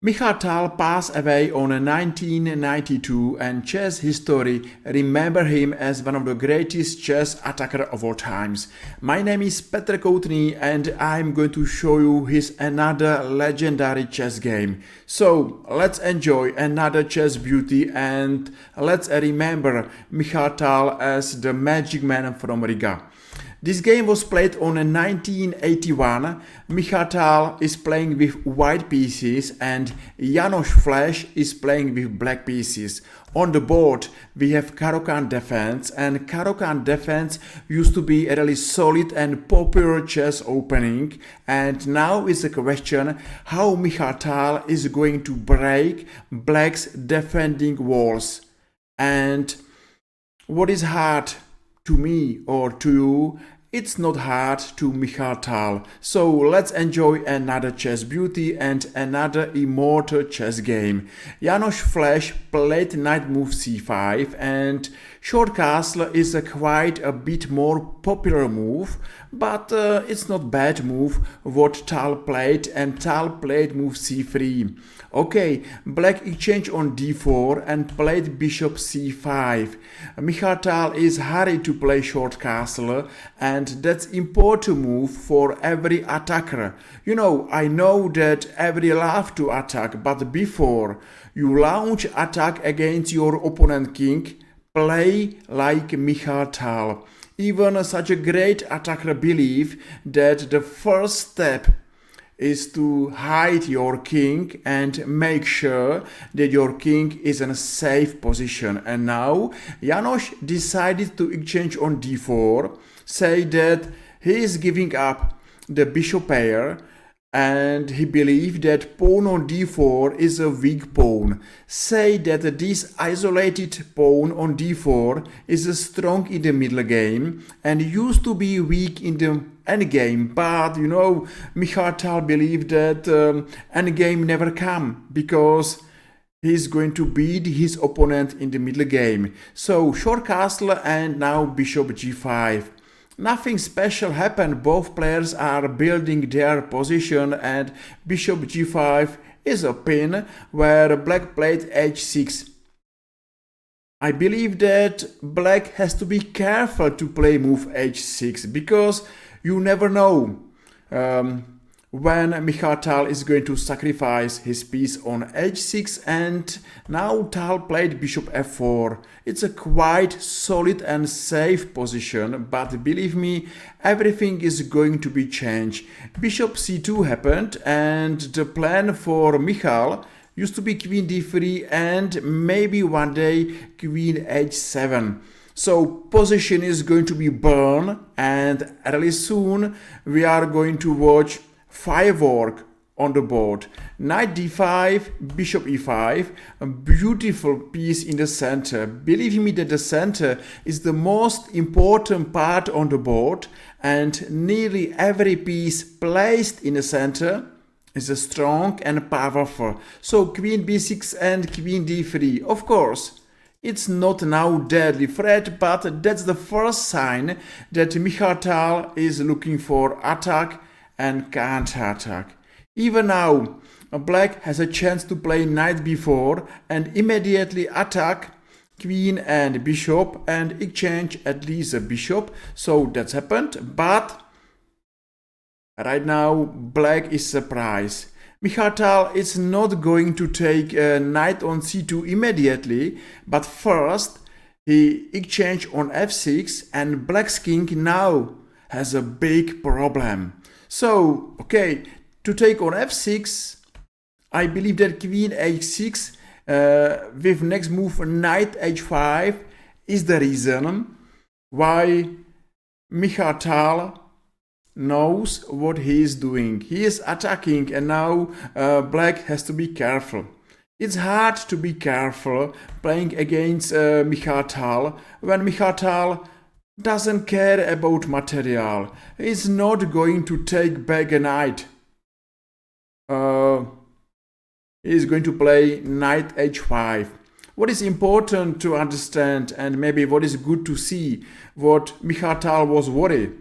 Mikhail passed away on 1992 and chess history remember him as one of the greatest chess attacker of all times. My name is Petr Koutný and I'm going to show you his another legendary chess game. So let's enjoy another chess beauty and let's remember Mikhail as the magic man from Riga. This game was played on 1981. Mikhail is playing with white pieces and János Flash is playing with black pieces. On the board we have Caro-Kann defense, and Caro-Kann defense used to be a really solid and popular chess opening, and now is the question how Mikhail is going to break black's defending walls. And what is hard to me or to you, it's not hard to Mikhail. So let's enjoy another chess beauty and another immortal chess game. János Flash played knight move c5, and short castle is quite a bit more popular move, but it's not bad move what Tal played, and Tal played move c3. Okay, black exchange on d4 and played bishop c5. Mikhail is hurried to play short castle, and that's important move for every attacker. You know, I know that every love to attack, but before you launch attack against your opponent king, play like Mikhail. Even such a great attacker believe that the first step is to hide your king and make sure that your king is in a safe position. And now János decided to exchange on d4, say that he is giving up the bishop pair, and he believed that pawn on d4 is a weak pawn. Say that this isolated pawn on d4 is strong in the middle game and used to be weak in the endgame. But you know, Mikhail believed that endgame never come because he's going to beat his opponent in the middle game. So short castle and now bishop g5. Nothing special happened, both players are building their position, and bishop g5 is a pin where black played h6. I believe that black has to be careful to play move h6 because you never know when Mikhail is going to sacrifice his piece on h6, and now Tal played bishop f4. It's a quite solid and safe position, but believe me, everything is going to be changed. Bishop c2 happened, and the plan for Mikhail used to be queen d3 and maybe one day queen h7. So position is going to be burned, and really soon we are going to watch firework on the board. Knight d5, bishop e5, a beautiful piece in the center. Believe me that the center is the most important part on the board, and nearly every piece placed in the center is strong and powerful. So queen b6 and queen d3. Of course, it's not now deadly threat, but that's the first sign that Mikhail is looking for attack and counter-attack. Even now, black has a chance to play knight b4 and immediately attack queen and bishop and exchange at least a bishop. So that's happened, but right now black is surprised. Mikhail is not going to take knight on c2 immediately, but first he exchange on f6, and black's king now has a big problem. So, okay, to take on f6, I believe that queen h6 with next move knight h5 is the reason why Mikhail knows what he is doing. He is attacking, and now black has to be careful. It's hard to be careful playing against Mikhail when Mikhail doesn't care about material. He's not going to take back a knight. He's going to play knight h5. What is important to understand, and maybe what is good to see, what Mikhail was worried.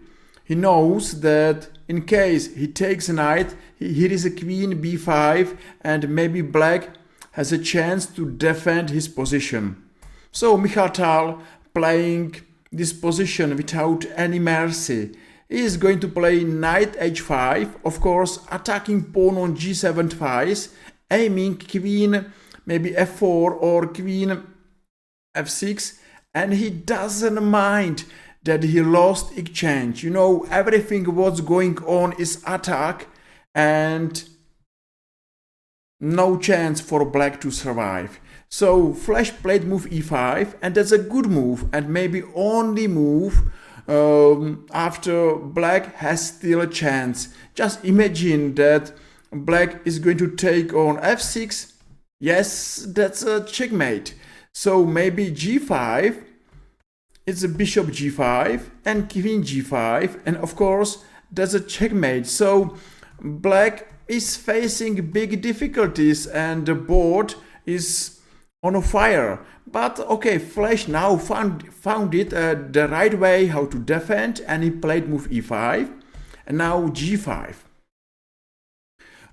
he knows that in case he takes knight, here is a queen b5, and maybe black has a chance to defend his position. So Mikhail, playing this position without any mercy, is going to play knight h5, of course attacking pawn on g7 twice, aiming queen maybe f4 or queen f6, and he doesn't mind that he lost exchange. You know, everything what's going on is attack and no chance for black to survive. So flash played move e5, and that's a good move, and maybe only move after black has still a chance. Just imagine that black is going to take on f6. Yes, that's a checkmate. So maybe g5, it's a bishop g5 and queen g5, and of course that's a checkmate. So black is facing big difficulties and the board is on fire. But okay, flash now found it the right way how to defend, and he played move e5 and now g5.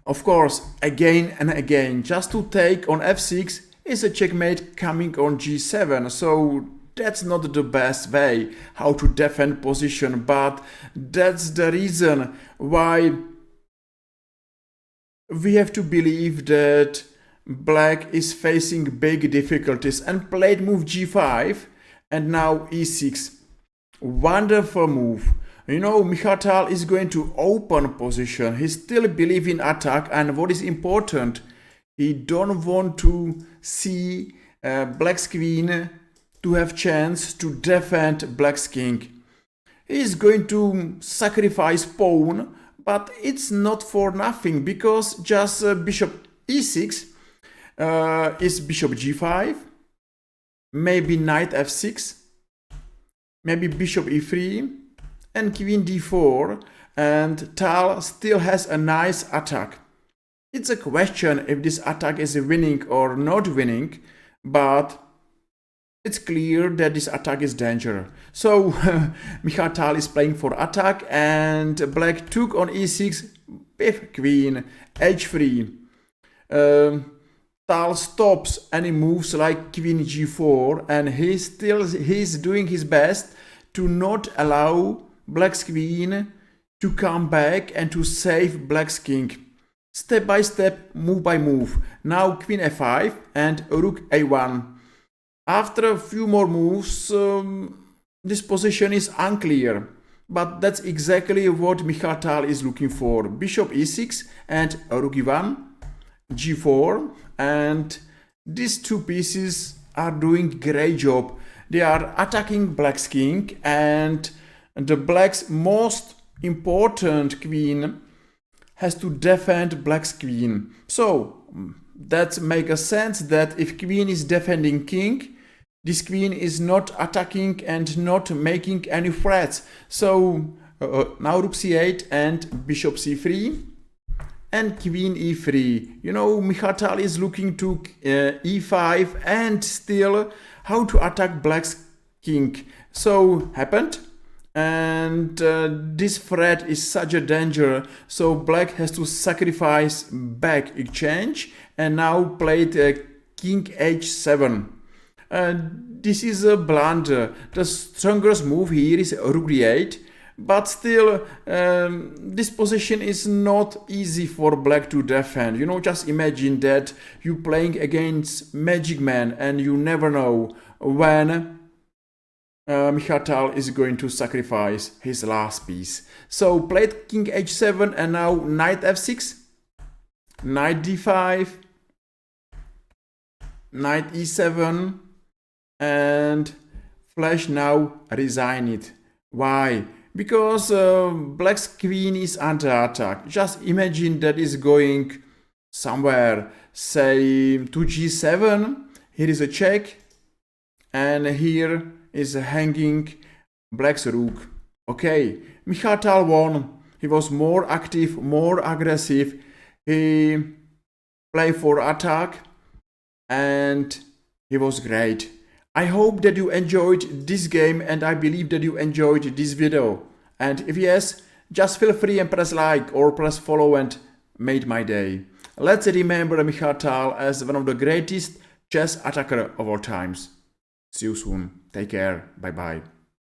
Of course, again and again, just to take on f6 is a checkmate coming on g7. So that's not the best way how to defend position, but that's the reason why we have to believe that black is facing big difficulties, and played move g5 and now e6. Wonderful move. You know, Mikhail is going to open position. He still believes in attack, and what is important, he don't want to see black's queen to have chance to defend black's king. He is going to sacrifice pawn, but it's not for nothing, because just bishop e6 is bishop g5, maybe knight f6, maybe bishop e3 and queen d4, and Tal still has a nice attack. It's a question if this attack is winning or not winning, but it's clear that this attack is dangerous. So Mikhail is playing for attack, and black took on e6 with queen h3. Tal stops any moves like queen g4, and he's doing his best to not allow black's queen to come back and to save black's king. Step by step, move by move. Now queen f5 and rook a1. After a few more moves, this position is unclear, but that's exactly what Mikhail is looking for. Bishop e6 and rook e1, g4, and these two pieces are doing great job. They are attacking black's king, and the black's most important queen has to defend black's queen. So that makes sense that if queen is defending king, this queen is not attacking and not making any threats. So now rook c8 and bishop c3 and queen e3. You know, Mikhail is looking to e5 and still how to attack black's king. So happened, and this threat is such a danger, so black has to sacrifice back exchange, and now played king h7. This is a blunder. The strongest move here is rook d8, but still this position is not easy for black to defend. You know, just imagine that you playing against magic man and you never know when Mikhail is going to sacrifice his last piece. So played king h7 and now knight f6, knight d5, knight e7, and flash now resign it. Why? Because black's queen is under attack. Just imagine that is going somewhere, say to g7, here is a check, and here is hanging black's rook. Okay, Mikhail won. He was more active, more aggressive. He played for attack, and he was great. I hope that you enjoyed this game, and I believe that you enjoyed this video. And if yes, just feel free and press like or press follow and made my day. Let's remember Mikhail as one of the greatest chess attacker of all times. See you soon. Take care. Bye bye.